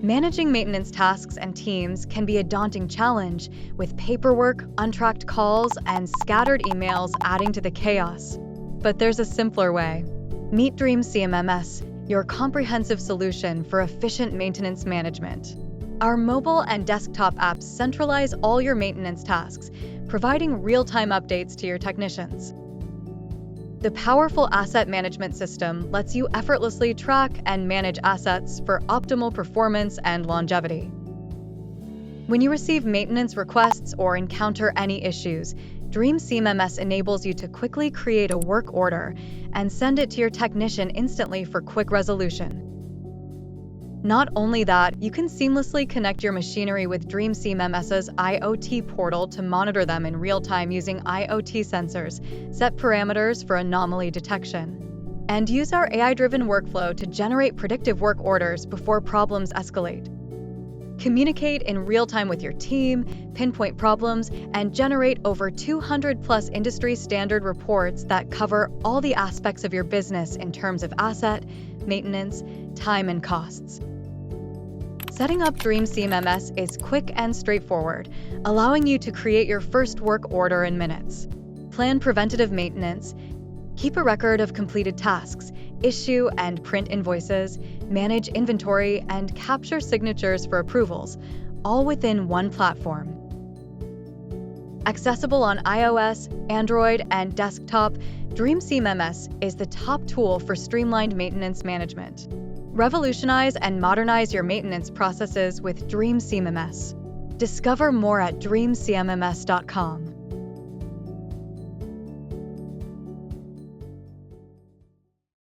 Managing maintenance tasks and teams can be a daunting challenge, with paperwork, untracked calls, and scattered emails adding to the chaos. But there's a simpler way. Meet DreamzCMMS, your comprehensive solution for efficient maintenance management. Our mobile and desktop apps centralize all your maintenance tasks, providing real-time updates to your technicians. The powerful asset management system lets you effortlessly track and manage assets for optimal performance and longevity. When you receive maintenance requests or encounter any issues, DreamzCMMS enables you to quickly create a work order and send it to your technician instantly for quick resolution. Not only that, you can seamlessly connect your machinery with DreamzCMMS's IoT portal to monitor them in real time using IoT sensors, set parameters for anomaly detection, and use our AI-driven workflow to generate predictive work orders before problems escalate. Communicate in real time with your team, pinpoint problems, and generate over 200+ industry standard reports that cover all the aspects of your business in terms of asset, maintenance, time, and costs. Setting up DreamzCMMS is quick and straightforward, allowing you to create your first work order in minutes. Plan preventative maintenance, keep a record of completed tasks, issue and print invoices, manage inventory, and capture signatures for approvals, all within one platform. Accessible on iOS, Android, and desktop, DreamzCMMS is the top tool for streamlined maintenance management. Revolutionize and modernize your maintenance processes with DreamzCMMS. Discover more at DreamzCMMS.com.